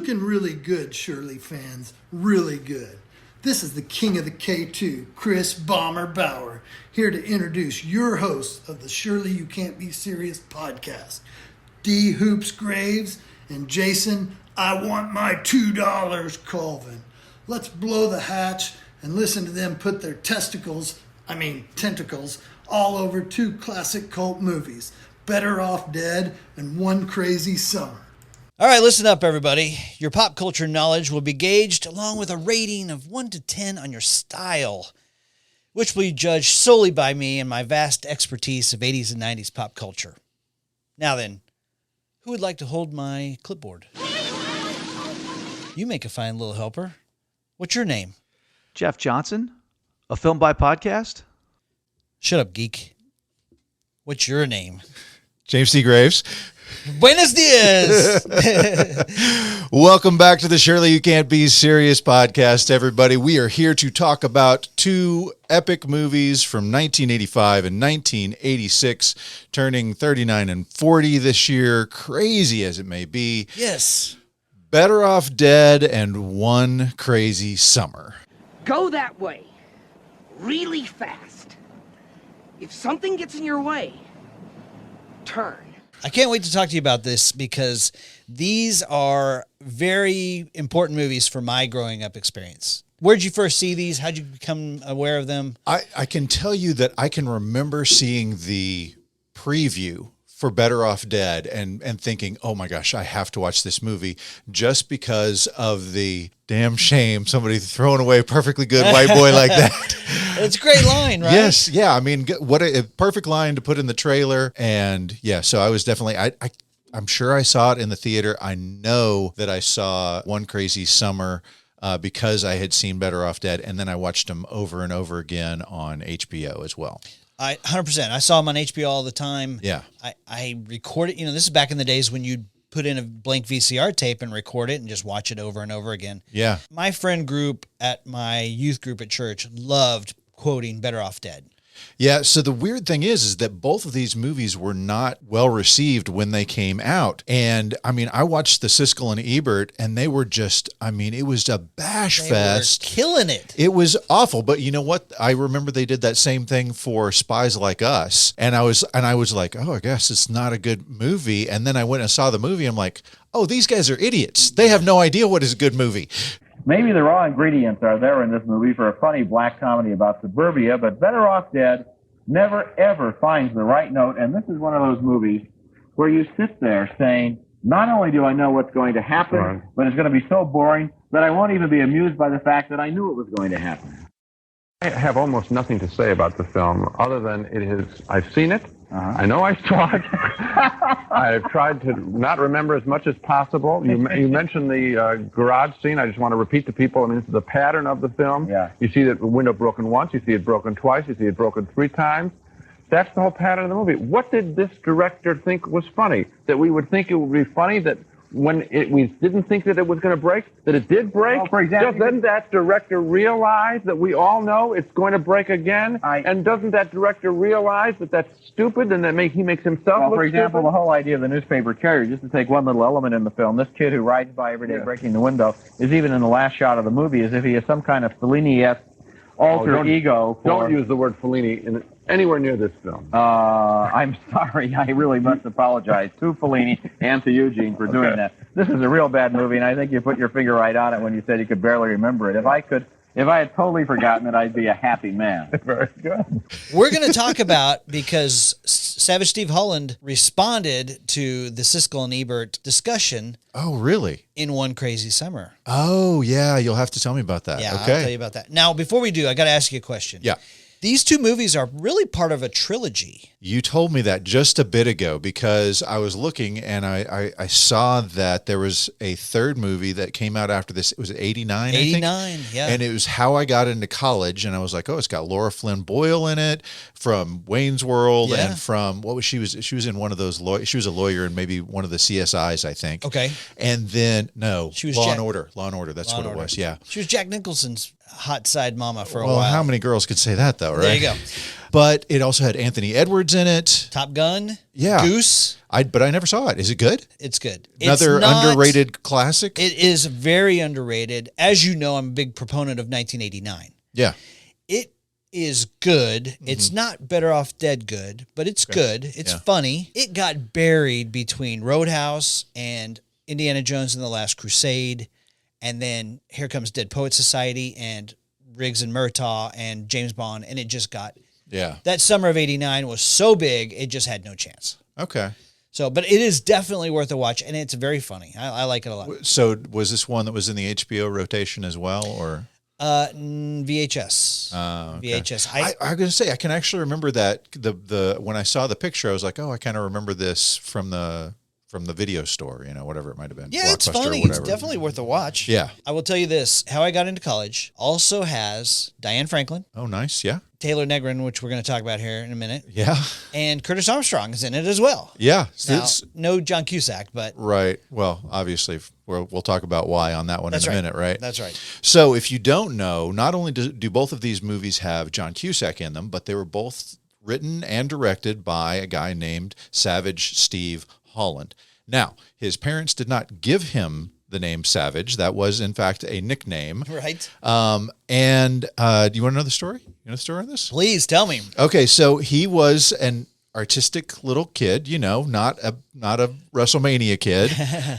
looking really good, Shirley fans. Really good. This is the king of the K2, Chris Bomber Bauer, here to introduce your host of the Surely You Can't Be Serious podcast, D. Hoops Graves and Jason, I Want My $2 Colvin. Let's blow the hatch and listen to them put their tentacles, all over two classic cult movies, Better Off Dead and One Crazy Summer. All right, listen up, everybody. Your pop culture knowledge will be gauged along with a rating of 1 to 10 on your style, which will be judged solely by me and my vast expertise of 80s and 90s pop culture. Now then, who would like to hold my clipboard? You make a fine little helper. What's your name? Jeff Johnson, a Film by Podcast. Shut up, geek. What's your name? James T. Graves. Buenos dias. Welcome back to the Surely You Can't Be Serious podcast, everybody. We are here to talk about two epic movies from 1985 and 1986, turning 39 and 40 this year, crazy as it may be. Yes. Better Off Dead and One Crazy Summer. Go that way, really fast. If something gets in your way, turn. I can't wait to talk to you about this because these are very important movies for my growing up experience. Where'd you first see these? How'd you become aware of them? I can tell you that I can remember seeing the preview for Better Off Dead and thinking, oh my gosh, I have to watch this movie just because of the damn shame somebody throwing away a perfectly good white boy like that. It's a great line, right? Yes. Yeah. I mean, what a perfect line to put in the trailer. And yeah, so I was definitely, I'm sure I saw it in the theater. I know that I saw One Crazy Summer because I had seen Better Off Dead. And then I watched them over and over again on HBO as well. 100%. I saw them on HBO all the time. Yeah. I recorded, this is back in the days when you'd put in a blank VCR tape and record it and just watch it over and over again. Yeah. My friend group at my youth group at church loved quoting Better Off Dead. Yeah, so the weird thing is that both of these movies were not well received when they came out. And I mean, I watched the Siskel and Ebert and they were just, it was a bash fest. They were killing it. It was awful, but you know what? I remember they did that same thing for Spies Like Us. And I was like, oh, I guess it's not a good movie. And then I went and saw the movie. I'm like, oh, these guys are idiots. They have no idea what is a good movie. Maybe the raw ingredients are there in this movie for a funny black comedy about suburbia, but Better Off Dead never, ever finds the right note. And this is one of those movies where you sit there saying, not only do I know what's going to happen, but it's going to be so boring that I won't even be amused by the fact that I knew it was going to happen. I have almost nothing to say about the film other than I've seen it. I know I saw it. I've tried to not remember as much as possible. You mentioned the garage scene. I just want to repeat to people, this is the pattern of the film. Yeah. You see that window broken once, you see it broken twice, you see it broken 3 times. That's the whole pattern of the movie. What did this director think was funny? That we would think it would be funny that when we didn't think that it was going to break, that it did break? Well, for example, doesn't that director realize that we all know it's going to break again? And doesn't that director realize that that's stupid and that he makes himself look for example, stupid? the whole idea of the newspaper carrier, just to take one little element in the film, this kid who rides by every day breaking the window is even in the last shot of the movie as if he is some kind of Fellini-esque alter ego. Don't use the word Fellini anywhere near this film. I'm sorry. I really must apologize to Fellini and to Eugene for doing that. This is a real bad movie, and I think you put your finger right on it when you said you could barely remember it. If I had totally forgotten it, I'd be a happy man. Very good. We're going to talk about, because Savage Steve Holland responded to the Siskel and Ebert discussion. Oh, really? In One Crazy Summer. Oh, yeah. You'll have to tell me about that. Yeah, okay. I'll tell you about that. Now, before we do, I got to ask you a question. Yeah. These two movies are really part of a trilogy. You told me that just a bit ago because I was looking and I saw that there was a third movie that came out after this. Was it 89? 89, yeah. And it was How I Got Into College. And I was like, oh, it's got Laura Flynn Boyle in it from Wayne's World and from, she was in one of those, she was a lawyer in maybe one of the CSIs, I think. Okay. And then, no, she was Law and Order. That's what it was, yeah. She was Jack Nicholson's hot side mama for a Well, while. how many girls could say that though, right? There you go. But it also had Anthony Edwards in it. Top Gun. Yeah. Goose. But I never saw it. Is it good? It's good. Another It's not- underrated classic? It is very underrated. As you know, I'm a big proponent of 1989. Yeah. It is good. It's not Better Off Dead good, but it's good. It's funny. It got buried between Roadhouse and Indiana Jones and the Last Crusade, and then Here Comes Dead Poet Society and Riggs and Murtaugh and James Bond, and it just got... Yeah. That summer of 89 was so big, it just had no chance. Okay. So, but it is definitely worth a watch, and it's very funny. I like it a lot. So was this one that was in the HBO rotation as well, or? VHS. Okay. VHS. I'm going to say, I can actually remember that when I saw the picture, I was like, oh, I kind of remember this from the video store, whatever it might have been. Yeah, it's Blockbuster or funny. It's whatever. definitely worth a watch. Yeah. I will tell you this. How I Got Into College also has Diane Franklin, Oh, nice. Yeah. Taylor Negron, which we're going to talk about here in a minute, Yeah. and Curtis Armstrong is in it as well. Yeah. Now, no John Cusack, but... Right. Well, obviously, we'll talk about why on that one That's in a right. minute, right? That's right. So if you don't know, not only do both of these movies have John Cusack in them, but they were both written and directed by a guy named Savage Steve Holland. Now, his parents did not give him the name Savage. That was, in fact, a nickname. Right. And do you want to know the story? You know the story on this? Please tell me. Okay, so he was an artistic little kid, not a WrestleMania kid,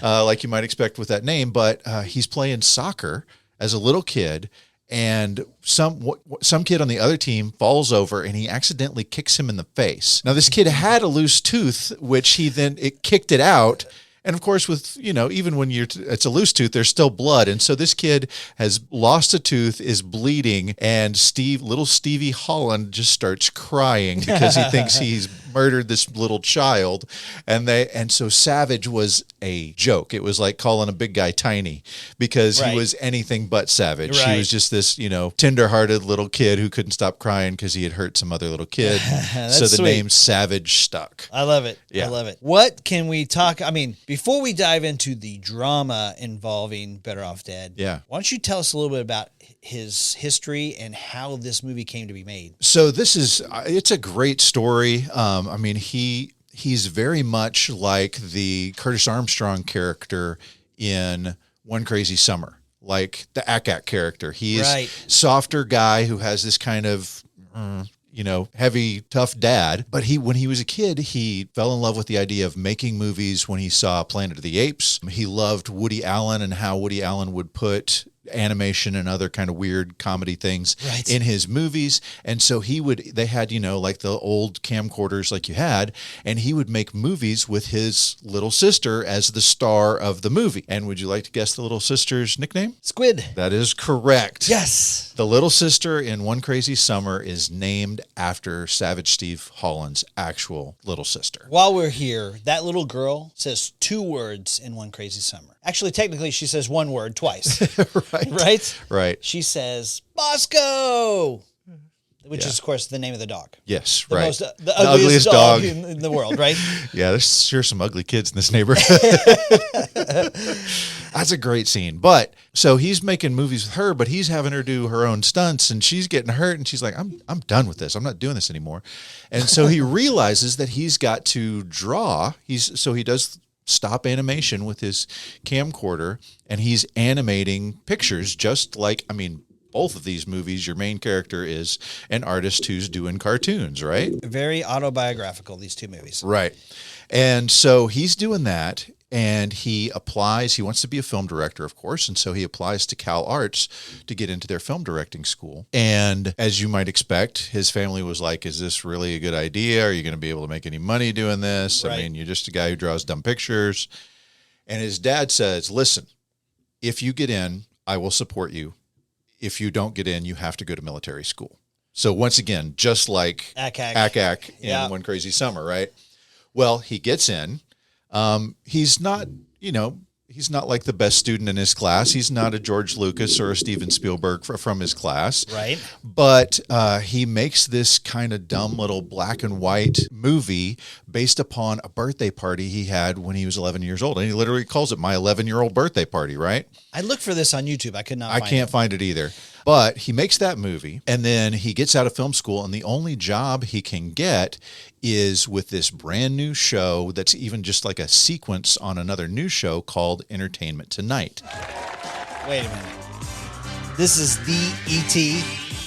like you might expect with that name, but he's playing soccer as a little kid, and some kid on the other team falls over and he accidentally kicks him in the face. Now, this kid had a loose tooth, which it kicked it out. And of course, with, even when it's a loose tooth, there's still blood. And so this kid has lost a tooth, is bleeding, and little Stevie Holland just starts crying because he thinks he's murdered this little child. And so Savage was a joke. It was like calling a big guy tiny, because Right. he was anything but savage. Right. He was just this, tender-hearted little kid who couldn't stop crying because he had hurt some other little kid. So the sweet. name Savage stuck. I love it. Yeah. I love it. What can we talk? I mean, before we dive into the drama involving Better Off Dead, Yeah. why don't you tell us a little bit about his history and how this movie came to be made? So it's a great story. He's very much like the Curtis Armstrong character in One Crazy Summer, like the Ack character. He's Right. softer guy who has this kind of, heavy, tough dad. But when he was a kid, he fell in love with the idea of making movies when he saw Planet of the Apes. He loved Woody Allen and how Woody Allen would put animation and other kind of weird comedy things Right. in his movies. And so they had, like the old camcorders like you had, and he would make movies with his little sister as the star of the movie. And would you like to guess the little sister's nickname? Squid. That is correct. Yes. The little sister in One Crazy Summer is named after Savage Steve Holland's actual little sister. While we're here, that little girl says 2 words in One Crazy Summer. Actually, technically, she says 1 word twice. Right. Right? Right. She says, Bosco! Which is, of course, the name of the dog. Yes, The right. most, the ugliest dog in the world, right? Yeah, there's sure some ugly kids in this neighborhood. That's a great scene. But so he's making movies with her, but he's having her do her own stunts, and she's getting hurt, and she's like, I'm done with this. I'm not doing this anymore. And so he realizes that he's got to draw. So he does stop animation with his camcorder, and he's animating pictures just like, both of these movies, your main character is an artist who's doing cartoons, right? Very autobiographical, these 2 movies. Right. And so he's doing that, and he wants to be a film director, of course, and so he applies to Cal Arts to get into their film directing school. And as you might expect, his family was like, is this really a good idea? Are you going to be able to make any money doing this? Right. You're just a guy who draws dumb pictures. And his dad says, listen, if you get in, I will support you. If you don't get in, you have to go to military school. So once again, just like Ack in Yeah. One Crazy Summer, right? Well, he gets in. He's not like the best student in his class. He's not a George Lucas or a Steven Spielberg from his class. Right. But he makes this kind of dumb little black and white movie based upon a birthday party he had when he was 11 years old. And he literally calls it my 11-year-old birthday party, right? I looked for this on YouTube. I could not I find can't it. find it either. But he makes that movie, and then he gets out of film school, and the only job he can get is with this brand new show that's even just like a sequence on another new show called Entertainment Tonight. Wait a minute. This is the E.T.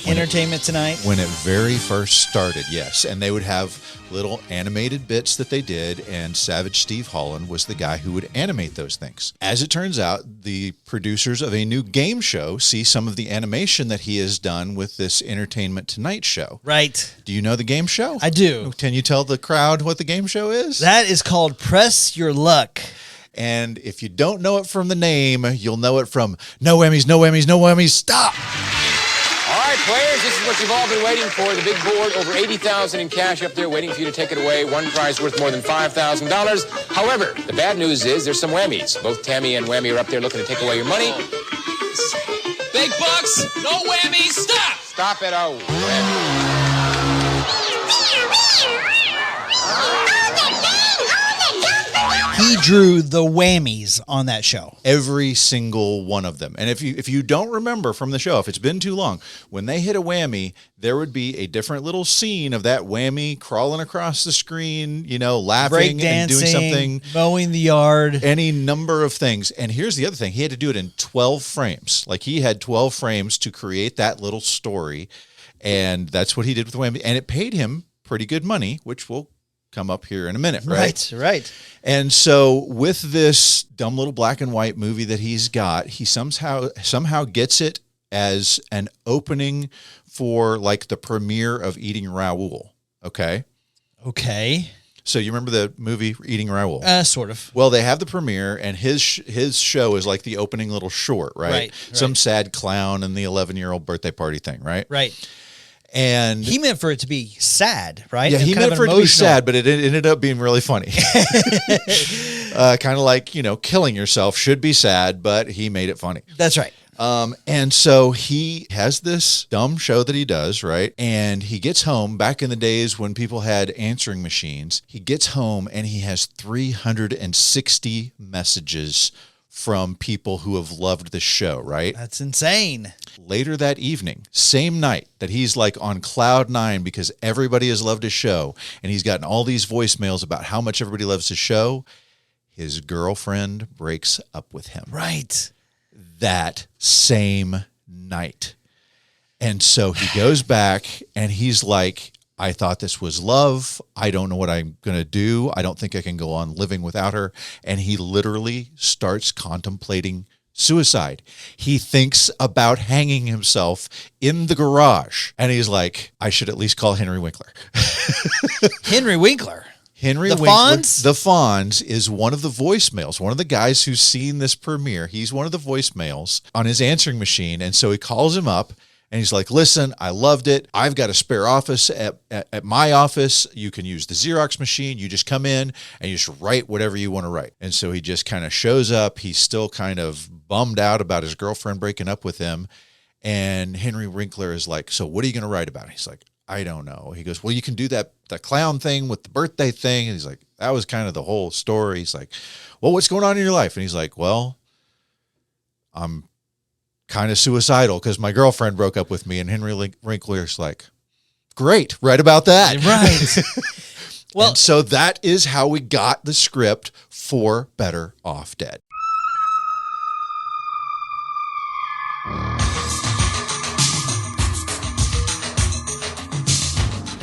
Entertainment Tonight? When it very first started, yes. And they would have little animated bits that they did, and Savage Steve Holland was the guy who would animate those things. As it turns out, the producers of a new game show see some of the animation that he has done with this Entertainment Tonight show. Right. Do you know the game show? I do. Can you tell the crowd what the game show is? That is called Press Your Luck. And if you don't know it from the name, you'll know it from no Emmys, no Emmys, no Emmys, stop! All right, players, this is what you've all been waiting for. The big board, over $80,000 in cash up there waiting for you to take it away. One prize worth more than $5,000. However, the bad news is there's some whammies. Both Tammy and Whammy are up there looking to take away your money. Big bucks, no whammies, stop! Stop it, oh, Whammy. He drew the whammies on that show. Every single one of them. And if you don't remember from the show, if it's been too long, when they hit a whammy, there would be a different little scene of that whammy crawling across the screen, laughing and doing something. Mowing the yard. Any number of things. And here's the other thing. He had to do it in 12 frames. Like he had 12 frames to create that little story. And that's what he did with the whammy. And it paid him pretty good money, which will come up here in a minute, right? Right. And so with this dumb little black and white movie that he's got, he somehow gets it as an opening for like the premiere of Eating Raoul. Okay. So you remember the movie Eating Raoul? Sort of. Well, they have the premiere, and his show is like the opening little short, right? Some sad clown and the 11-year-old birthday party thing, right? Right. And he meant for it to be sad, right? Yeah, he meant for it to be sad, but it ended up being really funny. Kind of like, killing yourself should be sad, but he made it funny. That's right. And so he has this dumb show that he does, right? And he gets home back in the days when people had answering machines. He gets home and he has 360 messages from people who have loved the show, right? That's insane. Later that evening, same night that he's like on cloud nine because everybody has loved his show and he's gotten all these voicemails about how much everybody loves his show, his girlfriend breaks up with him. Right. That same night. And so he goes back and he's like, I thought this was love. I don't know what I'm going to do. I don't think I can go on living without her. And he literally starts contemplating suicide. He thinks about hanging himself in the garage. And he's like, I should at least call Henry Winkler. Henry Winkler? Henry the Winkler. Fonz? The Fonz is one of the voicemails, one of the guys who's seen this premiere. He's one of the voicemails on his answering machine. And so he calls him up. And he's like, listen, I loved it. I've got a spare office at my office. You can use the Xerox machine. You just come in and you just write whatever you want to write. And so he just kind of shows up. He's still kind of bummed out about his girlfriend breaking up with him. And Henry Winkler is like, so what are you going to write about? He's like, I don't know. He goes, well, you can do that clown thing with the birthday thing. And he's like, that was kind of the whole story. He's like, well, what's going on in your life? And he's like, well, I'm kind of suicidal because my girlfriend broke up with me. And Henry Winkler's like, great, write about that. Right. Well, and so that is how we got the script for Better Off Dead.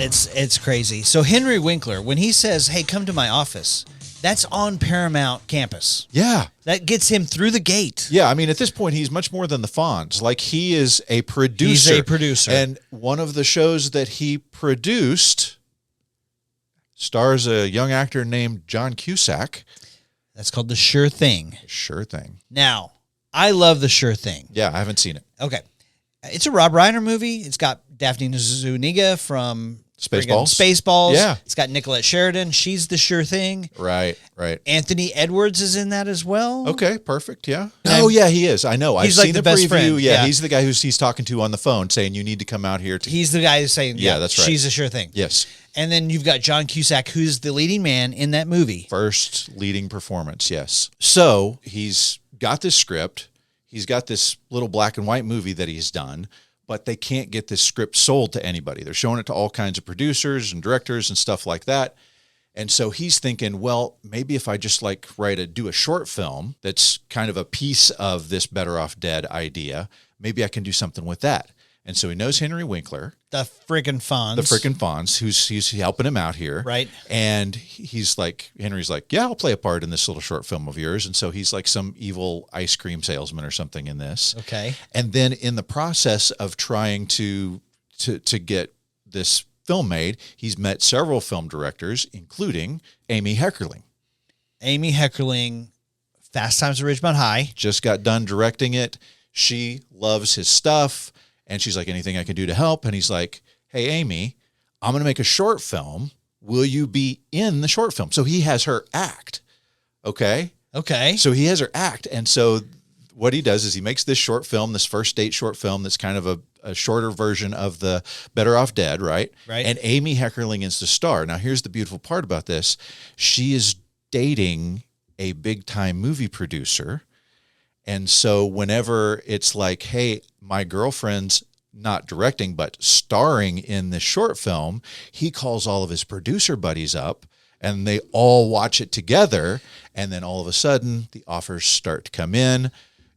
It's crazy. So Henry Winkler, when he says, hey, come to my office, that's on Paramount campus. Yeah. That gets him through the gate. Yeah, I mean, at this point, he's much more than the Fonz. Like, he is a producer. He's a producer. And one of the shows that he produced stars a young actor named John Cusack. That's called The Sure Thing. Sure Thing. Now, I love The Sure Thing. Yeah, I haven't seen it. Okay. It's a Rob Reiner movie. It's got Daphne Zuniga from Spaceballs. Yeah. It's got Nicolette Sheridan. She's the Sure Thing. Right. Anthony Edwards is in that as well. Okay, perfect. Yeah. Oh, yeah, he is. I know. I've seen the the best preview. friend. Yeah, he's the guy he's talking to on the phone saying, you need to come out here. He's the guy who's saying, yeah, that's right. She's a Sure Thing. Yes. And then you've got John Cusack, who's the leading man in that movie. First leading performance, yes. So he's got this script. he's got this little black and white movie that he's done, but they can't get this script sold to anybody. They're showing it to all kinds of producers and directors and stuff like that. And so he's thinking, well, maybe if I just like do a short film that's kind of a piece of this Better Off Dead idea, maybe I can do something with that. And so he knows Henry Winkler, The freaking Fonz, who's helping him out here. Right. And Henry's like, yeah, I'll play a part in this little short film of yours. And so he's like some evil ice cream salesman or something in this. Okay. And then in the process of trying to get this film made, he's met several film directors, including Amy Heckerling. Amy Heckerling, Fast Times at Ridgemont High. Just got done directing it. She loves his stuff. And she's like, anything I can do to help? And he's like, hey, Amy, I'm going to make a short film. Will you be in the short film? So he has her act. Okay. So he has her act. And so what he does is he makes this short film, this first date short film that's kind of a shorter version of the Better Off Dead, right? Right. And Amy Heckerling is the star. Now, here's the beautiful part about this. She is dating a big-time movie producer. And so whenever it's like, hey, my girlfriend's not directing, but starring in this short film, he calls all of his producer buddies up and they all watch it together. And then all of a sudden the offers start to come in.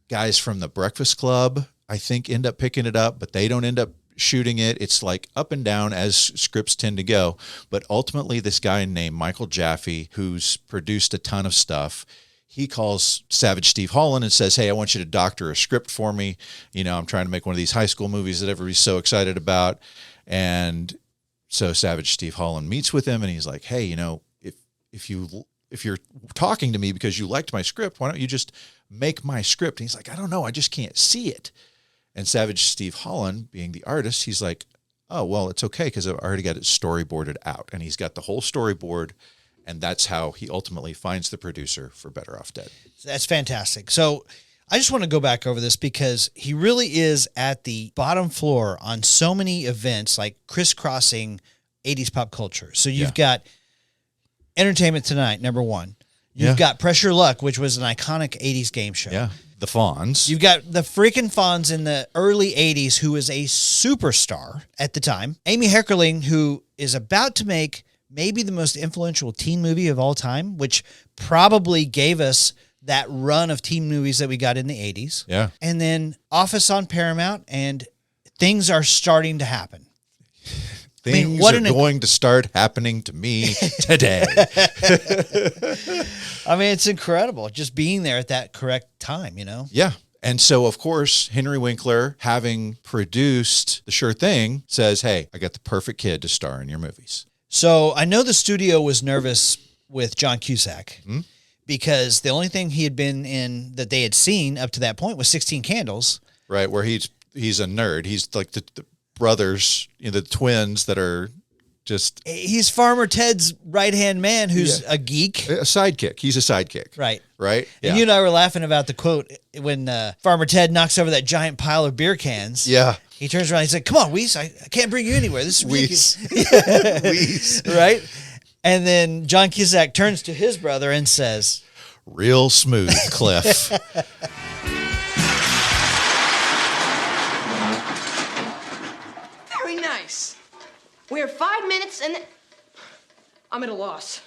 Guys from the Breakfast Club, I think, end up picking it up, but they don't end up shooting it. It's like up and down as scripts tend to go. But ultimately this guy named Michael Jaffe, who's produced a ton of stuff, he calls Savage Steve Holland and says, hey, I want you to doctor a script for me. You know, I'm trying to make one of these high school movies that everybody's so excited about. And so Savage Steve Holland meets with him and he's like, hey, you know, if you're talking to me because you liked my script, why don't you just make my script? And he's like, I don't know. I just can't see it. And Savage Steve Holland, being the artist, he's like, oh, well, it's okay because I've already got it storyboarded out. And he's got the whole storyboard. And that's how he ultimately finds the producer for Better Off Dead. That's fantastic. So I just want to go back over this because he really is at the bottom floor on so many events, like crisscrossing 80s pop culture. So you've got Entertainment Tonight, number one. You've got Pressure Luck, which was an iconic 80s game show. Yeah. The Fonz. You've got the freaking Fonz in the early 80s, who is a superstar at the time. Amy Heckerling, who is about to make maybe the most influential teen movie of all time, which probably gave us that run of teen movies that we got in the 80s. Yeah. And then Office on Paramount, and things are starting to happen. Things are going to start happening to me today. I mean, it's incredible just being there at that correct time, you know? Yeah. And so, of course, Henry Winkler, having produced The Sure Thing, says, hey, I got the perfect kid to star in your movies. So I know the studio was nervous with John Cusack because the only thing he had been in that they had seen up to that point was 16 Candles. Right, where he's a nerd. He's like the brothers, you know, the twins that are just... He's Farmer Ted's right-hand man who's a geek. A sidekick. He's a sidekick. Right. Right? Yeah. And you and I were laughing about the quote when Farmer Ted knocks over that giant pile of beer cans. Yeah. He turns around and he's like, come on, Weiss, I can't bring you anywhere. This is ridiculous. Weiss. Right? And then John Cusack turns to his brother and says, real smooth, Cliff. Very nice. We have 5 minutes and then... I'm at a loss.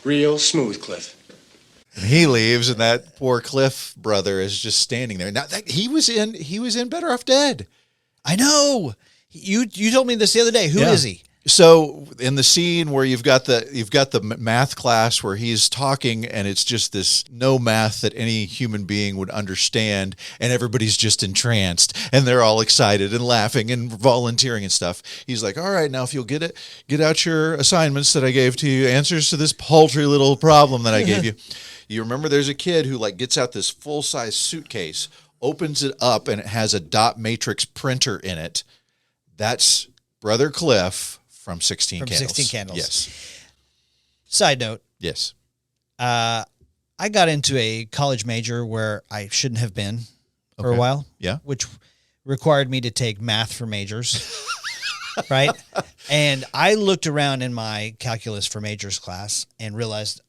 Real smooth, Cliff. And he leaves, and that poor Cliff brother is just standing there. Now he was in Better Off Dead. I know. You told me this the other day. Who is he? So in the scene where you've got the math class where he's talking and it's just this no math that any human being would understand, and everybody's just entranced and they're all excited and laughing and volunteering and stuff. He's like, all right, now if you'll get out your assignments that I gave to you, answers to this paltry little problem that I gave you. You remember there's a kid who like gets out this full-size suitcase, opens it up, and it has a dot matrix printer in it. That's Brother Cliff from 16 Candles. 16 Candles. Yes. Side note. Yes. I got into a college major where I shouldn't have been for a while. Yeah. Which required me to take math for majors. Right? And I looked around in my calculus for majors class and realized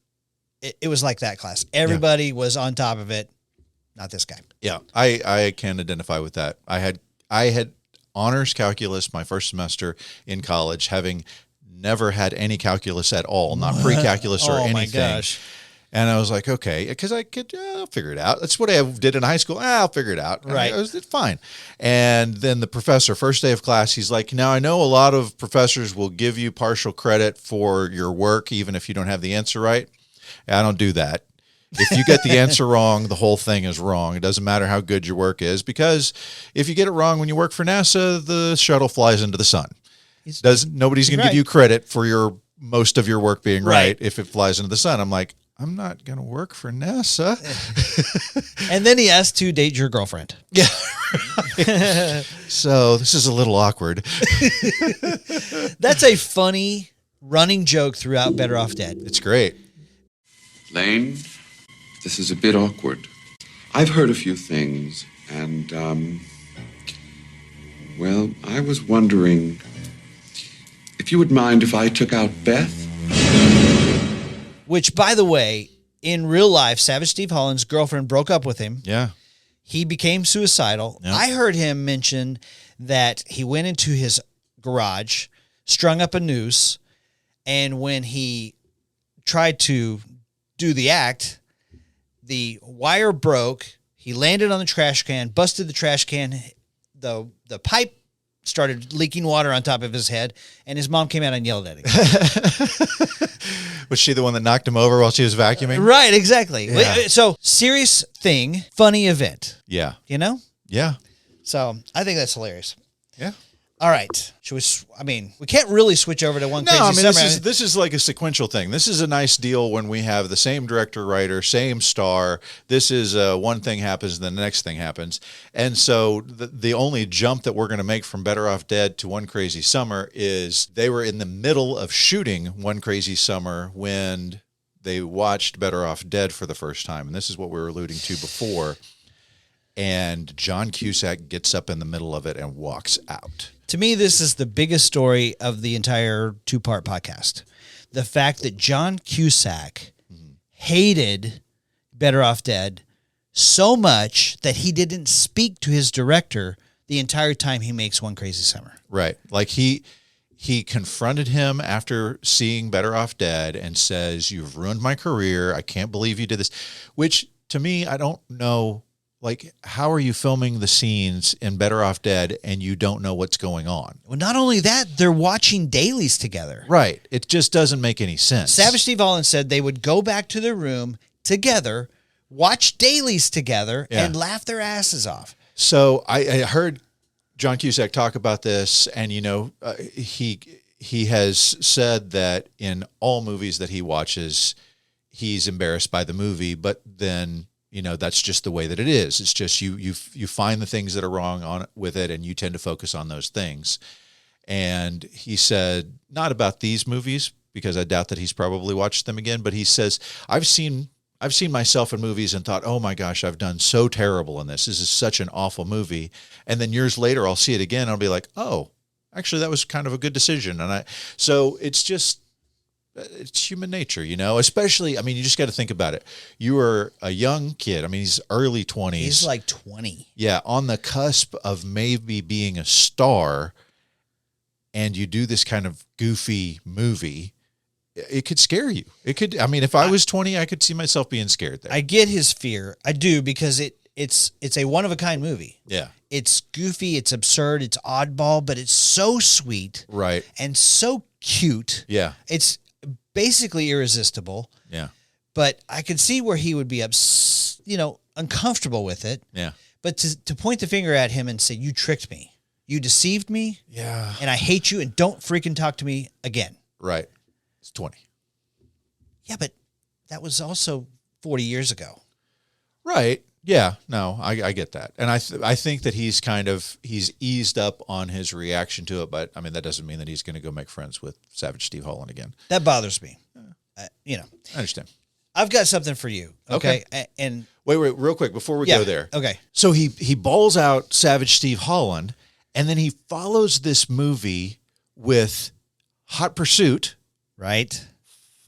it was like that class. Everybody was on top of it. Not this guy. Yeah, I can identify with that. I had honors calculus my first semester in college, having never had any calculus at all, not pre-calculus or anything. Oh my gosh. And I was like, okay, because I could I'll figure it out. That's what I did in high school. I'll figure it out. Right. It's fine. And then the professor, first day of class, he's like, now I know a lot of professors will give you partial credit for your work, even if you don't have the answer right. I don't do that. If you get the answer wrong, the whole thing is wrong. It doesn't matter how good your work is, because if you get it wrong when you work for NASA, the shuttle flies into the sun. Nobody's going to give you credit for most of your work being right if it flies into the sun. I'm like, I'm not going to work for NASA. And then he asked to date your girlfriend. Yeah. So this is a little awkward. That's a funny running joke throughout Better Off Dead. It's great. Lane, this is a bit awkward. I've heard a few things, and, well, I was wondering if you would mind if I took out Beth? Which, by the way, in real life, Savage Steve Holland's girlfriend broke up with him. Yeah. He became suicidal. Yep. I heard him mention that he went into his garage, strung up a noose, and when he tried to do the act, the wire broke. He landed on the trash can, busted the trash can. The pipe started leaking water on top of his head, and his mom came out and yelled at him. Was she the one that knocked him over while she was vacuuming? Right, exactly. Yeah. So, serious thing, funny event. Yeah. You know? Yeah. So, I think that's hilarious. Yeah. All right. We can't really switch over to One Crazy Summer. This is like a sequential thing. This is a nice deal when we have the same director, writer, same star. This is one thing happens, then the next thing happens. And so the only jump that we're going to make from Better Off Dead to One Crazy Summer is they were in the middle of shooting One Crazy Summer when they watched Better Off Dead for the first time. And this is what we were alluding to before. And John Cusack gets up in the middle of it and walks out. To me, this is the biggest story of the entire two-part podcast. The fact that John Cusack hated Better Off Dead so much that he didn't speak to his director the entire time he makes One Crazy Summer. Right. Like he confronted him after seeing Better Off Dead and says, "You've ruined my career. I can't believe you did this." Which, to me, I don't know. Like, how are you filming the scenes in Better Off Dead and you don't know what's going on? Well, not only that, they're watching dailies together. Right. It just doesn't make any sense. Savage Steve Holland said they would go back to their room together, watch dailies together, and laugh their asses off. So I heard John Cusack talk about this, and, he has said that in all movies that he watches, he's embarrassed by the movie, but then... that's just the way that it is. It's just you find the things that are wrong with it, and you tend to focus on those things. And he said, not about these movies, because I doubt that he's probably watched them again, but he says, I've seen myself in movies and thought, oh my gosh, I've done so terrible in this. This is such an awful movie. And then years later, I'll see it again. And I'll be like, oh, actually, that was kind of a good decision. So it's just, it's human nature, especially, you just got to think about it. You were a young kid. He's early 20s. He's like 20. Yeah. On the cusp of maybe being a star, and you do this kind of goofy movie, it could scare you. It could, if I was 20, I could see myself being scared there. I get his fear. I do, because it's a one-of-a-kind movie. Yeah. It's goofy, it's absurd, it's oddball, but it's so sweet. Right. And so cute. Yeah. It's basically irresistible. Yeah. But I could see where he would be uncomfortable with it. Yeah. But to point the finger at him and say, you tricked me. You deceived me. Yeah. And I hate you, and don't freaking talk to me again. Right. It's 20. Yeah, but that was also 40 years ago. Right. Yeah. No, I get that. And I think that he's eased up on his reaction to it, but that doesn't mean that he's going to go make friends with Savage Steve Holland again. That bothers me. I understand. I've got something for you. Okay. And wait, real quick before we go there. Okay. So he balls out Savage Steve Holland, and then he follows this movie with Hot Pursuit. Right.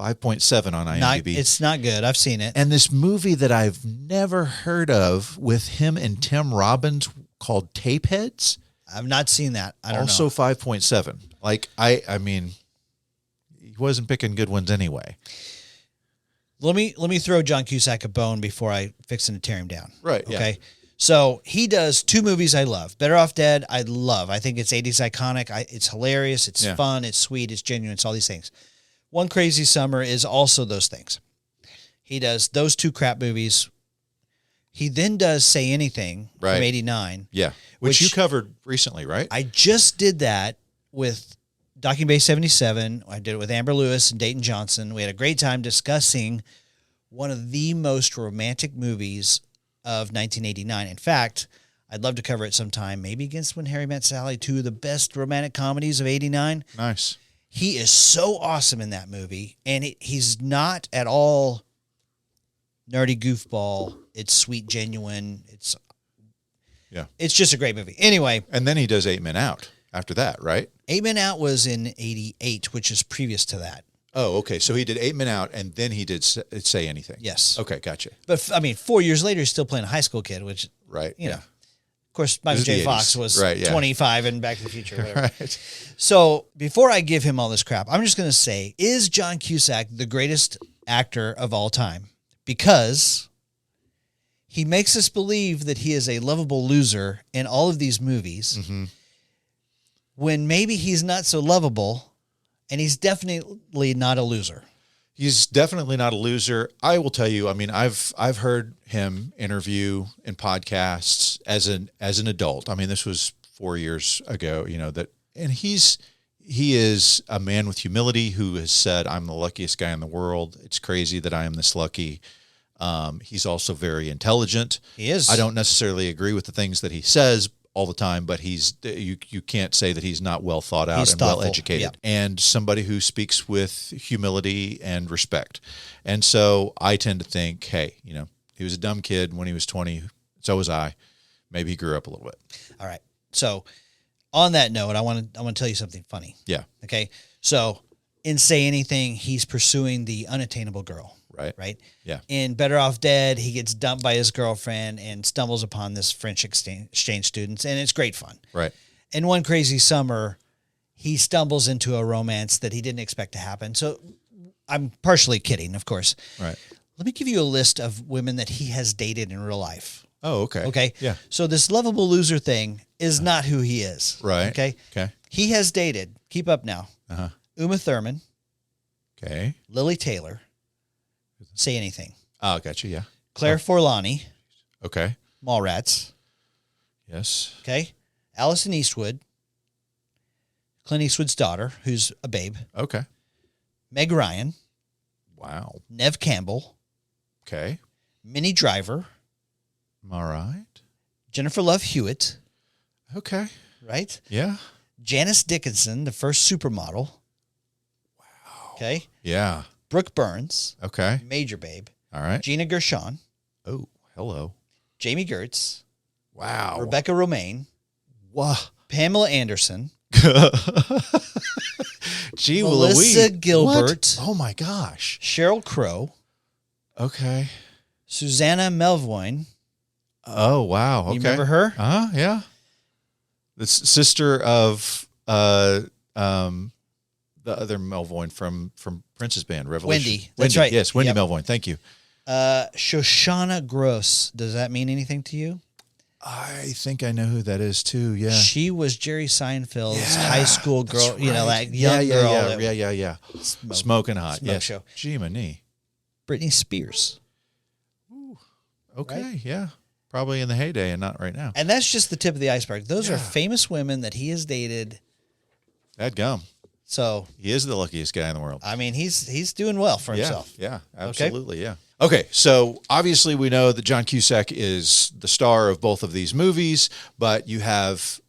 5.7 on IMDb. It's not good. I've seen it. And this movie that I've never heard of with him and Tim Robbins called Tapeheads. I've not seen that. I don't also know. 5.7. Like I mean, he wasn't picking good ones anyway. Let me throw John Cusack a bone before I fix him to tear him down. Right. Yeah. Okay. So he does 2 movies I love. Better Off Dead, I love. I think it's 80s iconic. It's hilarious. It's fun. It's sweet. It's genuine. It's all these things. One Crazy Summer is also those things. He does those 2 crap movies. He then does Say Anything from 89. Yeah. Which you covered recently, right? I just did that with Docking Bay 77. I did it with Amber Lewis and Dayton Johnson. We had a great time discussing one of the most romantic movies of 1989. In fact, I'd love to cover it sometime, maybe against When Harry Met Sally, 2 of the best romantic comedies of 89. Nice. He is so awesome in that movie, and he's not at all nerdy goofball. It's sweet, genuine. It's just a great movie. Anyway. And then he does 8 Men Out after that, right? 8 Men Out was in 88, which is previous to that. Oh, okay. So he did 8 Men Out, and then he did Say Anything. Yes. Okay, gotcha. But, I mean, 4 years later, he's still playing a high school kid, which, you know. Of course, Michael J. Fox was 25 in Back to the Future. Whatever. Right. So before I give him all this crap, I'm just going to say, is John Cusack the greatest actor of all time? Because he makes us believe that he is a lovable loser in all of these movies when maybe he's not so lovable, and he's definitely not a loser. He's definitely not a loser. I will tell you, I mean, I've heard him interview in podcasts as an adult. I mean, this was 4 years ago, and he is a man with humility who has said, I'm the luckiest guy in the world. It's crazy that I am this lucky. He's also very intelligent. He is. I don't necessarily agree with the things that he says all the time, but you can't say that he's not well thought out and well educated, and somebody who speaks with humility and respect. And so I tend to think, hey, he was a dumb kid when he was 20. So was I. Maybe he grew up a little bit. All right. So on that note, I want to tell you something funny. Yeah. Okay. So in Say Anything, he's pursuing the unattainable girl. Right. Yeah. In Better Off Dead, he gets dumped by his girlfriend and stumbles upon this French exchange students, and it's great fun. Right. In One Crazy Summer, he stumbles into a romance that he didn't expect to happen. So I'm partially kidding, of course. Right. Let me give you a list of women that he has dated in real life. Oh, okay. Okay. Yeah. So this lovable loser thing is not who he is. Right. Okay. Okay. He has dated, keep up now, Uma Thurman. Okay. Lily Taylor. Say Anything. Oh, gotcha. Yeah. Claire Forlani. Okay. Mallrats. Yes. Okay. Allison Eastwood. Clint Eastwood's daughter, who's a babe. Okay. Meg Ryan. Wow. Neve Campbell. Okay. Minnie Driver. All right. Jennifer Love Hewitt. Okay. Right? Yeah. Janice Dickinson, the first supermodel. Wow. Okay. Yeah. Brooke Burns. Okay. Major babe. All right. Gina Gershon. Oh, hello. Jamie Gertz. Wow. Rebecca Romaine. Wow. Pamela Anderson. Gee, Melissa Gilbert. What? Oh my gosh. Sheryl Crow. Okay. Susanna Melvoin. Oh wow. Okay. You remember her? Yeah. The sister of the other Melvoin from Prince's band, Revolution. Wendy. That's right. Yes, Wendy Melvoin. Thank you. Shoshana Gross. Does that mean anything to you? I think I know who that is too. Yeah. She was Jerry Seinfeld's high school girl. Right. That young girl. Yeah. Smoking hot. Smoke yes. show. Gee, my knee. Britney Spears. Ooh. Okay. Right? Yeah. Probably in the heyday and not right now. And that's just the tip of the iceberg. Those are famous women that he has dated. That gum. So he is the luckiest guy in the world. I mean, he's doing well for himself. Yeah, absolutely. Okay? Yeah. Okay, so obviously we know that John Cusack is the star of both of these movies, but you have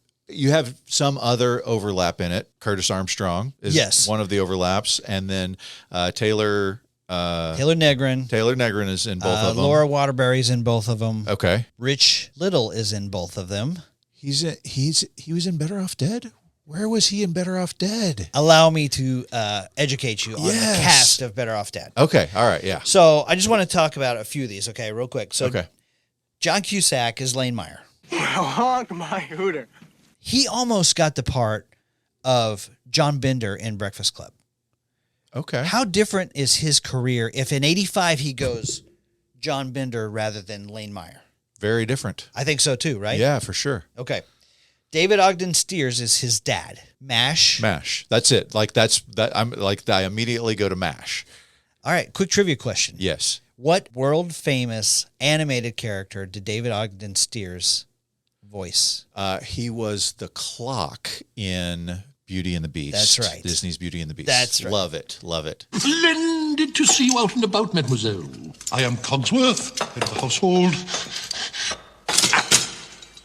some other overlap in it. Curtis Armstrong is one of the overlaps, and then Taylor Negron. Taylor Negron is in both of them. Laura Waterbury's in both of them. Okay. Rich Little is in both of them. He was in Better Off Dead? Where was he in Better Off Dead? Allow me to educate you on the Yes. cast of Better Off Dead. Okay. All right. Yeah. So I just want to talk about a few of these, okay, real quick. So Okay. John Cusack is Lane Meyer. Well, honk my hooter. He almost got the part of John Bender in Breakfast Club. Okay. How different is his career if in 85 he goes John Bender rather than Lane Meyer? Very different. I think so too, right? Yeah, for sure. Okay. David Ogden Stiers is his dad. MASH. MASH. That's it. Like I'm like I immediately go to MASH. All right, quick trivia question. Yes. What world famous animated character did David Ogden Stiers voice? He was the clock in Beauty and the Beast. That's right. Disney's Beauty and the Beast. That's right. Love it. Love it. Splendid to see you out and about, mademoiselle. I am Cogsworth, head of the household.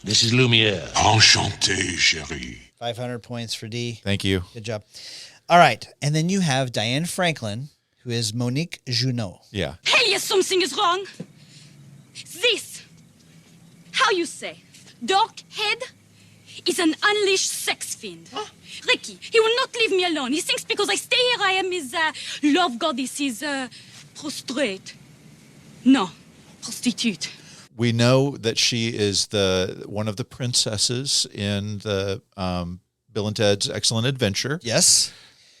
This is Lumiere. Enchanté, chérie. 500 points for D. Thank you. Good job. All right. And then you have Diane Franklin, who is Monique Junot. Yeah. Hey, yes, something is wrong. This, how you say, Dark Head is an unleashed sex fiend. Ricky, he will not leave me alone. He thinks because I stay here, I am his love goddess, his prostrate. No, prostitute. We know that she is one of the princesses in the Bill and Ted's Excellent Adventure. Yes.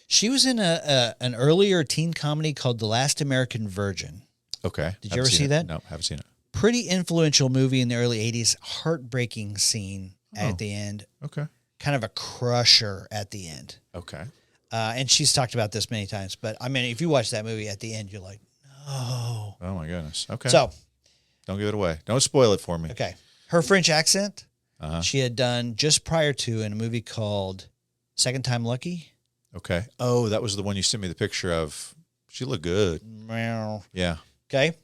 She was in an earlier teen comedy called The Last American Virgin. Okay. Did you ever see that? No, haven't seen it. Pretty influential movie in the early 80s. Heartbreaking scene at the end. Okay. Kind of a crusher at the end. Okay. And she's talked about this many times. But, I mean, if you watch that movie at the end, you're like, no. Oh, my goodness. Okay. So. Don't give it away. Don't spoil it for me. Okay. Her French accent, she had done just prior to in a movie called Second Time Lucky. Okay. Oh, that was the one you sent me the picture of. She looked good. Meow. Yeah. Okay.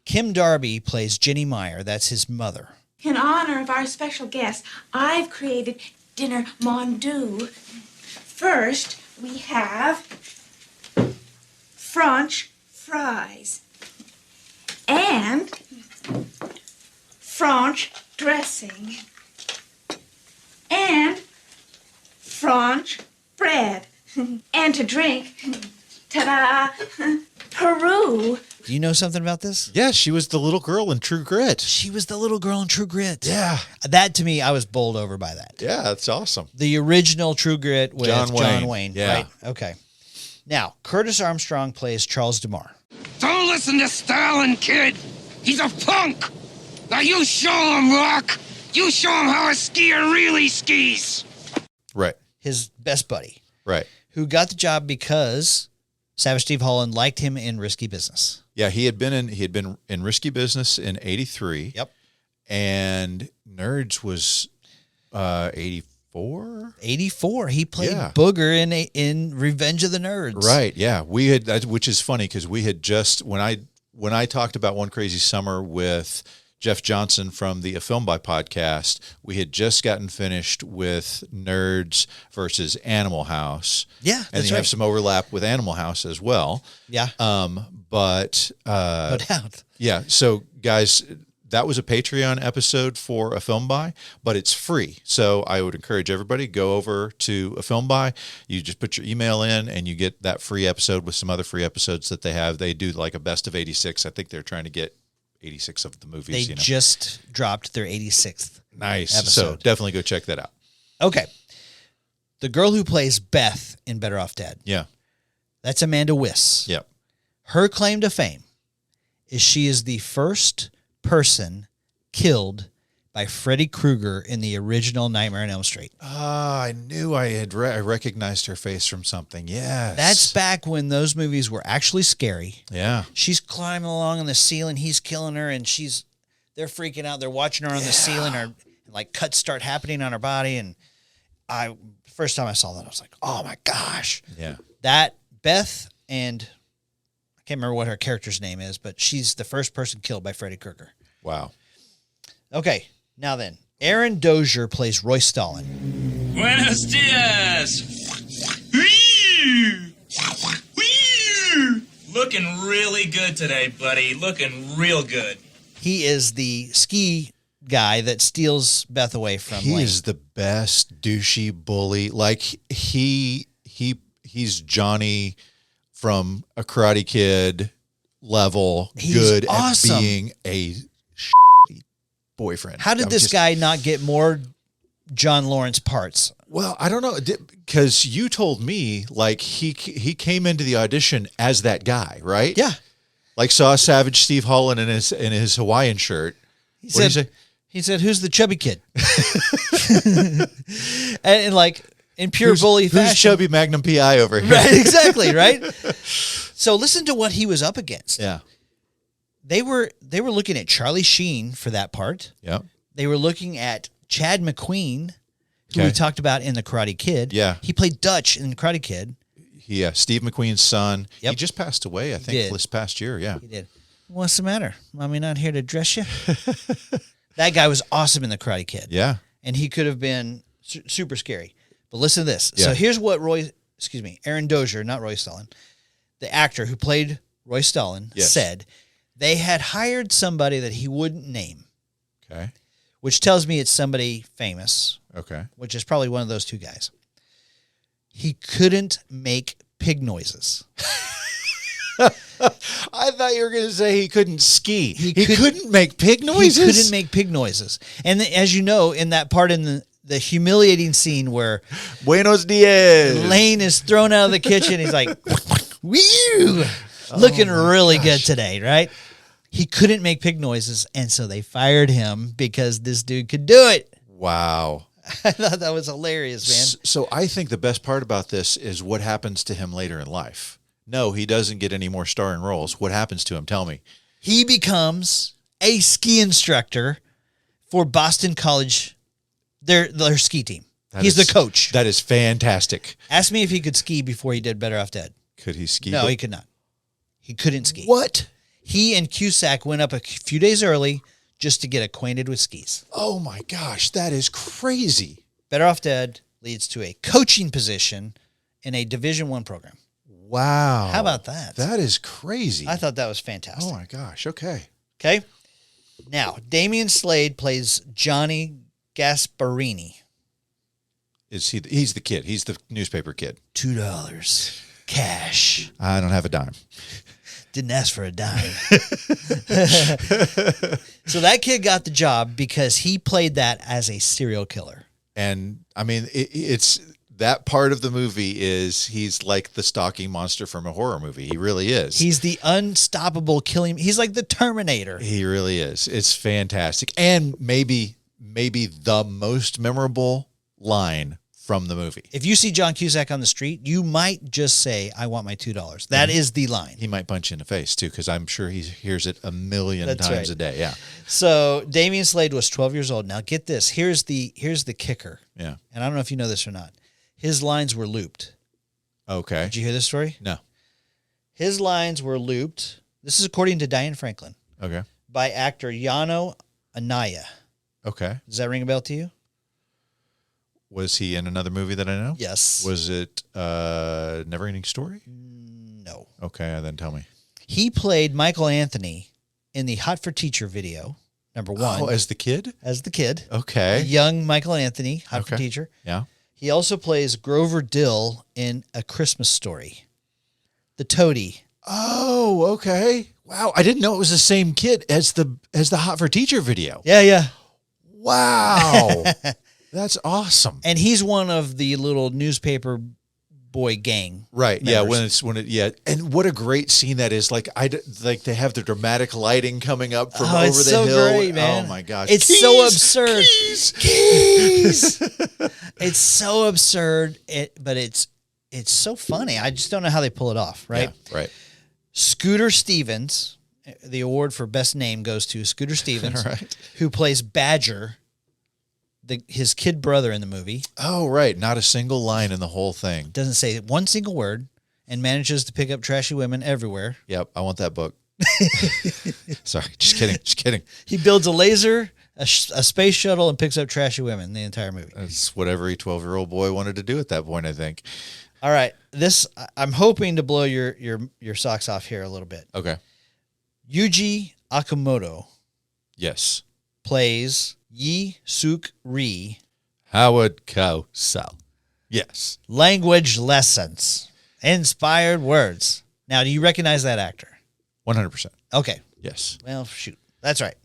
Kim Darby plays Jenny Meyer. That's his mother. In honor of our special guest, I've created dinner mondieu. First, we have French fries and French dressing and French bread. And to drink, ta-da, Peru. Do you know something about this? Yeah, she was the little girl in True Grit. She was the little girl in True Grit. Yeah. That, to me, I was bowled over by that. Yeah, that's awesome. The original True Grit with John Wayne. Yeah. Right? Okay. Now, Curtis Armstrong plays Charles DeMar. Don't listen to Stalin, kid. He's a punk. Now you show him, Rock. You show him how a skier really skis. Right. His best buddy. Right. Who got the job because Savage Steve Holland liked him in Risky Business. Yeah, he had been in Risky Business in 83. Yep. And Nerds was 84. 84. He played Booger in Revenge of the Nerds. Right. Yeah. We had, which is funny because we had just when I talked about One Crazy Summer with Jeff Johnson from the A Film By podcast, we had just gotten finished with Nerds versus Animal House. Yeah, that's and you have some overlap with Animal House as well. Yeah. But no doubt. Yeah. So guys, that was a Patreon episode for A Film By, but it's free. So I would encourage everybody, go over to A Film By. You just put your email in and you get that free episode with some other free episodes that they have. They do like a best of 86. I think they're trying to get 86 of the movies. They just dropped their 86th nice episode. So definitely go check that out. Okay. The girl who plays Beth in Better Off Dead. Yeah. That's Amanda Wyss. Yep. Her claim to fame is she is the first person killed by Freddy Krueger in the original Nightmare on Elm Street. I knew I had I recognized her face from something. Yes. That's back when those movies were actually scary. Yeah. She's climbing along on the ceiling. He's killing her, and they're freaking out. They're watching her on the ceiling. Or like cuts start happening on her body. And first time I saw that, I was like, oh my gosh. Yeah. That Beth, and I can't remember what her character's name is, but she's the first person killed by Freddy Krueger. Wow. Okay. Now then, Aaron Dozier plays Roy Stalin. Buenos dias. Looking really good today, buddy. Looking real good. He is the ski guy that steals Beth away from He Lane. is the best douchey bully. Like he's Johnny from a Karate Kid level. He's good awesome. at being a boyfriend. How did this guy not get more John Lawrence parts? Well, I don't know, because you told me like he came into the audition as that guy, right? Yeah. Like saw Savage Steve Holland in his Hawaiian shirt. What did he say? He said, "Who's the chubby kid?" and like in pure bully fashion, who's chubby Magnum PI over here? Right, exactly, right. So listen to what he was up against. Yeah. They were looking at Charlie Sheen for that part. Yeah. They were looking at Chad McQueen, who we Okay. talked about in The Karate Kid. Yeah. He played Dutch in The Karate Kid. Yeah, Steve McQueen's son. Yep. He just passed away, I think, did. this past year. Yeah. He did. What's the matter? Mommy not here to dress you? That guy was awesome in The Karate Kid. Yeah. And he could have been super scary. But listen to this. Yeah. So here's what Aaron Dozier, not Roy Stalin, the actor who played Roy Stalin, Yes. said they had hired somebody that he wouldn't name, Okay. which tells me it's somebody famous, Okay. which is probably one of those two guys. He couldn't make pig noises. I thought you were going to say he couldn't ski. He couldn't make pig noises? He couldn't make pig noises. And as you know, in that part in the humiliating scene where Buenos dias. Lane is thrown out of the kitchen, he's like, woo, looking really good today, right? He couldn't make pig noises, and so they fired him because this dude could do it. Wow. I thought that was hilarious, man. So I think the best part about this is what happens to him later in life. No, he doesn't get any more starring roles. What happens to him? Tell me. He becomes a ski instructor for Boston College, their ski team. He's the coach. That is fantastic. Ask me if he could ski before he did Better Off Dead. Could he ski? No, he could not. He couldn't ski. What? He and Cusack went up a few days early just to get acquainted with skis. Oh my gosh, that is crazy. Better Off Dead leads to a coaching position in a Division I program. Wow. How about that? That is crazy. I thought that was fantastic. Oh my gosh. Okay. Okay. Now, Damian Slade plays Johnny Gasparini. He's the kid. He's the newspaper kid. $2 cash. I don't have a dime. Didn't ask for a dime. So that kid got the job because he played that as a serial killer. And I mean, it's that part of the movie is he's like the stalking monster from a horror movie. He really is. He's the unstoppable killing. He's like the Terminator. He really is. It's fantastic. And maybe the most memorable line from the movie. If you see John Cusack on the street, you might just say, "I want my $2." That is the line. He might punch you in the face too, because I'm sure he hears it a million That's times right. a day. Yeah. So Damian Slade was 12 years old. Now get this. Here's the kicker. Yeah. And I don't know if you know this or not. His lines were looped. Okay. Did you hear this story? No. His lines were looped. This is according to Diane Franklin. Okay. By actor Yano Anaya. Okay. Does that ring a bell to you? Was he in another movie that I know? Yes. Was it Never Ending Story? No. Okay, then tell me. He played Michael Anthony in the Hot for Teacher video, number 1. Oh, as the kid? As the kid. Okay. Young Michael Anthony, Hot for Okay. Teacher. Yeah. He also plays Grover Dill in A Christmas Story. The toady. Oh, okay. Wow, I didn't know it was the same kid as the Hot for Teacher video. Yeah. Wow. That's awesome. And he's one of the little newspaper boy gang. Right. Yeah. members. And what a great scene that is. Like they have the dramatic lighting coming up from Oh, over it's the so hill. great, man. Oh my gosh. It's Keys, so absurd. Keys. It's so absurd. But it's so funny. I just don't know how they pull it off. Right. Yeah, right. Scooter Stevens. The award for best name goes to Scooter Stevens, Right. who plays Badger, his kid brother in the movie. Oh, right. Not a single line in the whole thing. Doesn't say one single word and manages to pick up trashy women everywhere. Yep. I want that book. Sorry. Just kidding. He builds a laser, a space shuttle, and picks up trashy women in the entire movie. That's what every 12-year-old boy wanted to do at that point, I think. All right. I'm hoping to blow your socks off here a little bit. Okay. Yuji Akamoto. Yes. plays Yi Suk Ri. Howard Cosell. Yes. Language lessons. Inspired words. Now, do you recognize that actor? 100%. Okay. Yes. Well, shoot. That's right.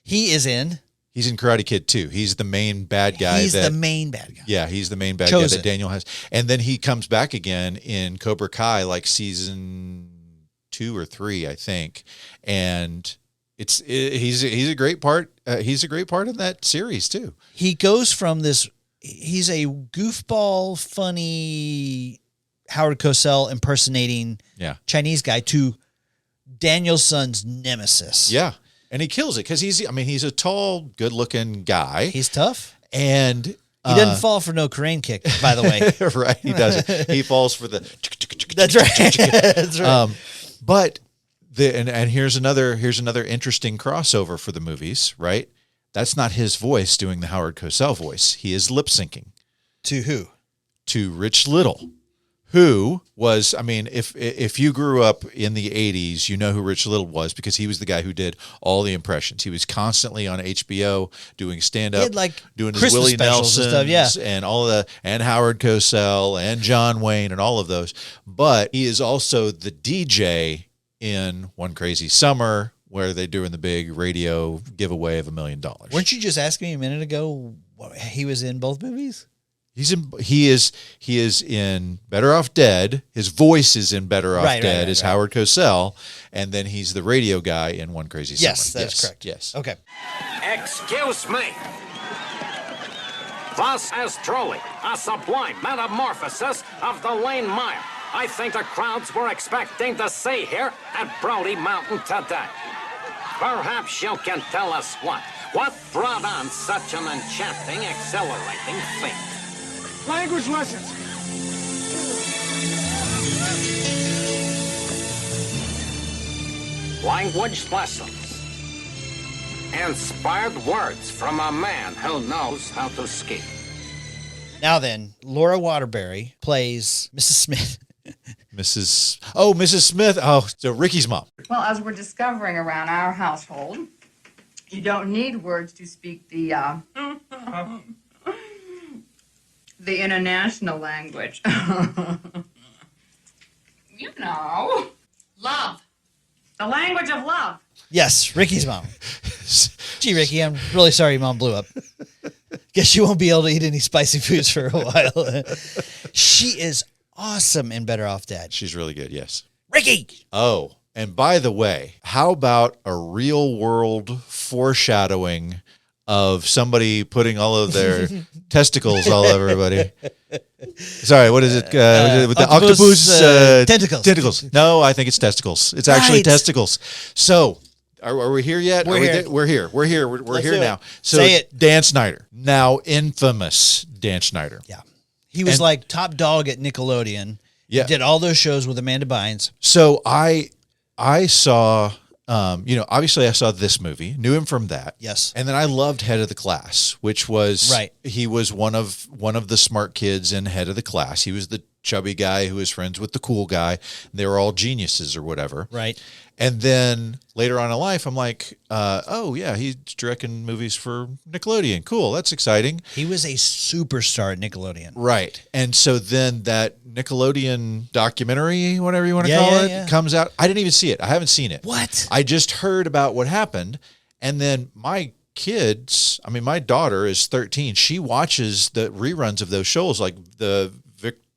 He's in Karate Kid too. He's the main bad guy. He's the main bad guy. Yeah, he's the main bad Chosen. guy that Daniel has. And then he comes back again in Cobra Kai, like season 2 or 3, I think. And he's a great part. He's a great part in that series too. He goes from this. He's a goofball, funny Howard Cosell impersonating Chinese guy to Danielson's nemesis. Yeah. And he kills it because he's a tall, good-looking guy. He's tough. And he doesn't fall for no crane kick, by the way. Right, he doesn't. He falls for the... That's right. That's right. But and here's another interesting crossover for the movies, right? That's not his voice doing the Howard Cosell voice. He is lip syncing. To who? To Rich Little, who was, if you grew up in the 80s, you know who Rich Little was because he was the guy who did all the impressions. He was constantly on HBO doing stand-up, doing his Christmas Willie specials Nelson and stuff, yeah. and all of the, and Howard Cosell and John Wayne and all of those. But he is also the DJ in One Crazy Summer, where they're doing the big radio giveaway of $1 million. Weren't you just asking me a minute ago he was in both movies? He is in Better Off Dead. His voice is in Better Off Dead as Howard Cosell, and then he's the radio guy in One Crazy Summer. Yes, that's correct. Yes. Okay. Excuse me. Thus is truly a sublime metamorphosis of the Lane Mile I think the crowds were expecting to see here at Brody Mountain today. Perhaps you can tell us what brought on such an enchanting, exhilarating theme. Language lessons. Language lessons. Inspired words from a man who knows how to ski. Now then, Laura Waterbury plays Mrs. Smith. Mrs. Smith. Oh, so Ricky's mom. Well, as we're discovering around our household, you don't need words to speak the international language. You know, love. The language of love. Yes, Ricky's mom. Gee, Ricky, I'm really sorry your mom blew up. Guess you won't be able to eat any spicy foods for a while. She is awesome in Better Off Dead. She's really good, yes. Ricky! Oh, and by the way, how about a real world foreshadowing of somebody putting all of their testicles all over everybody? Sorry, what is it? With the octopus tentacles. Tentacles. No, I think it's testicles. It's actually testicles. So, are we here yet? We're here. We're here. We're here. We're here now. So, say it. Dan Snyder, now infamous Dan Snyder. Yeah. He was like top dog at Nickelodeon. Yeah. He did all those shows with Amanda Bynes. So I saw, obviously I saw this movie, knew him from that. Yes. And then I loved Head of the Class, which was, right. He was one of the smart kids in Head of the Class. He was the chubby guy who was friends with the cool guy. They were all geniuses or whatever. Right. And then later on in life, I'm like, oh yeah, he's directing movies for Nickelodeon. Cool. That's exciting. He was a superstar at Nickelodeon. Right. And so then that Nickelodeon documentary, whatever you want to call it, comes out. I didn't even see it. I haven't seen it. What? I just heard about what happened. And then my kids, my daughter is 13. She watches the reruns of those shows, like the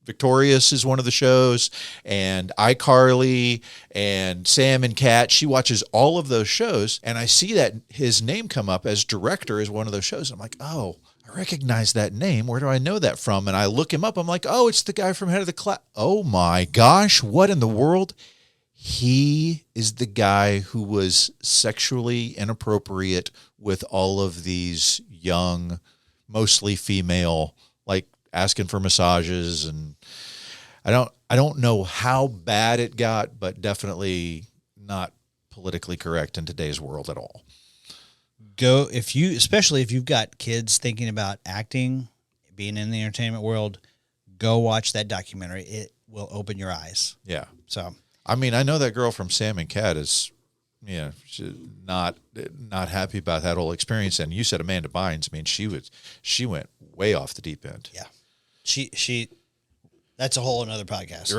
Victorious is one of the shows, and iCarly and Sam and Cat. She watches all of those shows, and I see that his name come up as director as one of those shows. I'm like, oh, I recognize that name. Where do I know that from? And I look him up. I'm like, oh, it's the guy from Head of the Class. Oh my gosh, what in the world? He is the guy who was sexually inappropriate with all of these young, mostly female, like asking for massages, and I don't know how bad it got, but definitely not politically correct in today's world at all. Especially if you've got kids thinking about acting, being in the entertainment world, go watch that documentary. It will open your eyes. Yeah. So, I know that girl from Sam and Cat is Yeah, she's not happy about that whole experience. And you said Amanda Bynes. I mean, she went way off the deep end. Yeah, she. That's a whole another podcast.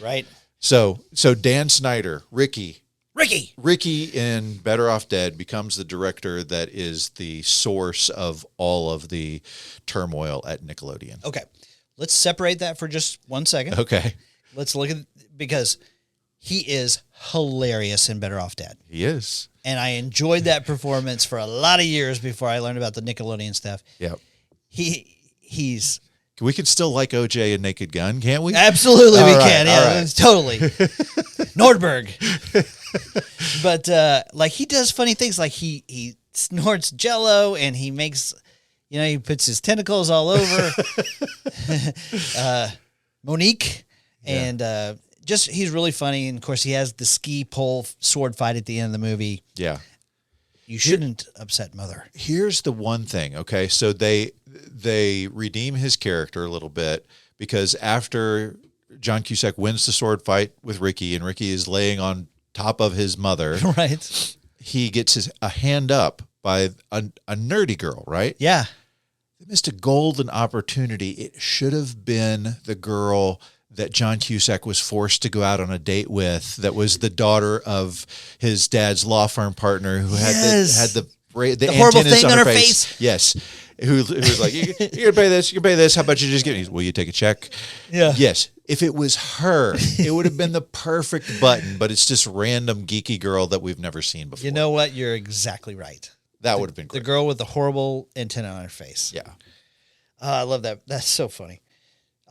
Right. So Dan Snyder, Ricky in Better Off Dead becomes the director that is the source of all of the turmoil at Nickelodeon. Okay, let's separate that for just 1 second. Okay, let's look at because he is hilarious in Better Off Dead. He is. And I enjoyed that performance for a lot of years before I learned about the Nickelodeon stuff. Yeah. He's... We can still like OJ and Naked Gun, can't we? Absolutely all we right, can. Yeah, right. totally. Nordberg. But like he does funny things like he snorts Jell-O and he makes, he puts his tentacles all over Monique and just he's really funny. And of course he has the ski pole sword fight at the end of the movie. Yeah. You shouldn't upset Mother. Here's the one thing, okay? So they redeem his character a little bit because after John Cusack wins the sword fight with Ricky and Ricky is laying on top of his mother, right? He gets a hand up by a nerdy girl, right? Yeah. They missed a golden opportunity. It should have been the girl that John Cusack was forced to go out on a date with that was the daughter of his dad's law firm partner who had the horrible thing on her face. Yes. Who was like, you can pay this, you can pay this. How about you just give me, will you take a check? Yeah. Yes. If it was her, it would have been the perfect button, but it's just random geeky girl that we've never seen before. You know what? You're exactly right. That would have been great. The girl with the horrible antenna on her face. Yeah. I love that. That's so funny.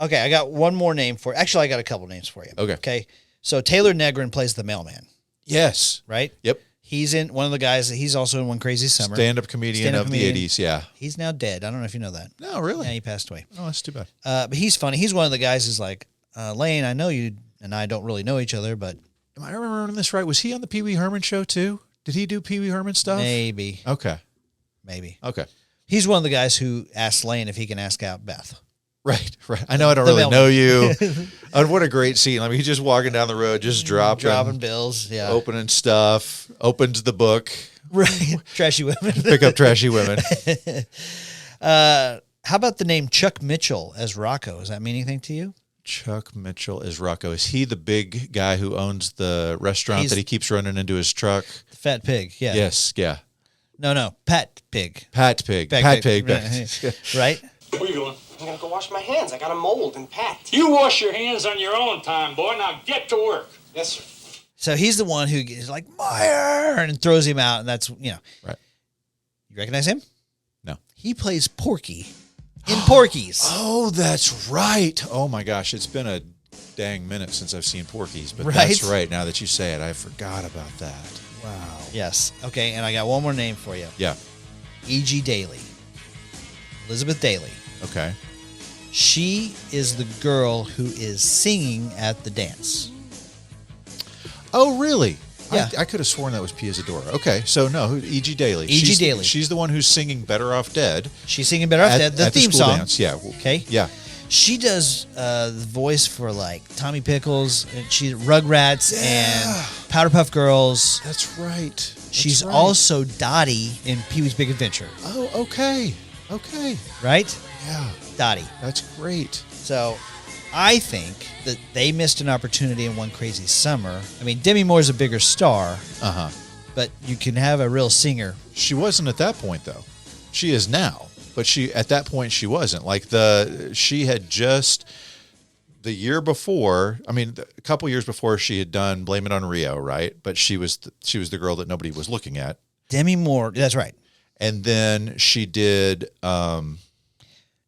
Okay, I got one more name for you. Actually, I got a couple names for you. Okay. So Taylor Negron plays the mailman. Yes. Right? Yep. He's in one of the guys. He's also in One Crazy Summer. Stand-up comedian of the 80s, yeah. He's now dead. I don't know if you know that. No, really? Yeah, he passed away. Oh, that's too bad. But he's funny. He's one of the guys who's like, Lane, I know you and I don't really know each other, but... Am I remembering this right? Was he on the Pee Wee Herman show, too? Did he do Pee Wee Herman stuff? Maybe. Okay. Maybe. Okay. He's one of the guys who asked Lane if he can ask out Beth. Right. I know I don't really know you. What a great scene. I mean, he's just walking down the road, just dropping bills, yeah. Opening stuff, opens the book. Right. Trashy women. Pick up trashy women. How about the name Chuck Mitchell as Rocco? Does that mean anything to you? Chuck Mitchell as Rocco. Is he the big guy who owns the restaurant that he keeps running into his truck? The fat pig, yeah. Yes, yeah. No, Pat Pig. Pat Pig. Right? Where you going? I'm gonna go wash my hands. I got a mold and pat. You wash your hands on your own time, boy. Now get to work. Yes, sir. So he's the one who is like, Meyer, and throws him out, and that's, Right. You recognize him? No. He plays Porky in Porky's. Oh, that's right. Oh, my gosh. It's been a dang minute since I've seen Porky's, but Right? that's right. Now that you say it, I forgot about that. Wow. Yes. Okay, and I got one more name for you. Yeah. E.G. Daly. Elizabeth Daly. Okay. She is the girl who is singing at the dance. Oh, really? Yeah. I could have sworn that was Pia Zadora. Okay, so no, E.G. Daly. E.G. Daly. She's the one who's singing Better Off Dead. She's singing Better Off Dead, the at theme school song. Dance. Yeah. Okay. Yeah. She does the voice for like Tommy Pickles, and she Rugrats and Powderpuff Girls. That's right. She's right. also Dottie in Pee-wee's Big Adventure. Oh, okay. Okay. Right? Yeah. Dottie. That's great. So I think that they missed an opportunity in One Crazy Summer. I mean, Demi Moore's a bigger star. Uh-huh. But you can have a real singer. She wasn't at that point, though. She is now. But at that point, she wasn't. She had just the year before. I mean, a couple years before, she had done Blame It on Rio, right? But she was the girl that nobody was looking at. Demi Moore, that's right. And then she did.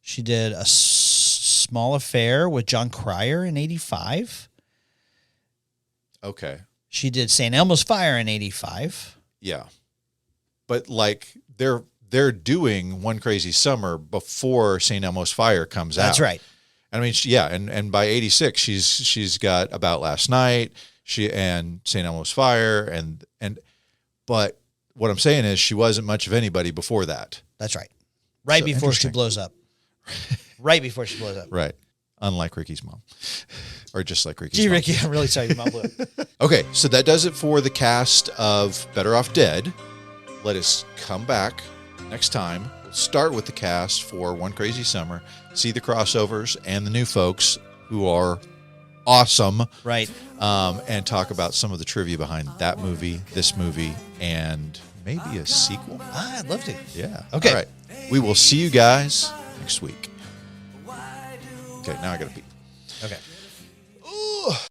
She did A Small Affair with John Cryer in '85. Okay. She did St. Elmo's Fire in '85. Yeah, but they're doing One Crazy Summer before St. Elmo's Fire comes out. That's right. I mean, and by '86, she's got About Last Night, and St. Elmo's Fire, but what I'm saying is she wasn't much of anybody before that. That's right. Right before she blows up. Right before she blows up. Right. unlike Ricky's mom. Or just like Ricky's Gee, mom. Ricky, I'm really sorry your mom blew. Okay, so that does it for the cast of Better Off Dead. Let us come back next time. We'll start with the cast for One Crazy Summer, see the crossovers and the new folks who are awesome. Right. And talk about some of the trivia behind that movie, this movie, and maybe a sequel. I'd love to. Yeah. Okay. All right. We will see you guys next week. Okay, now I got to pee. Okay. Ooh.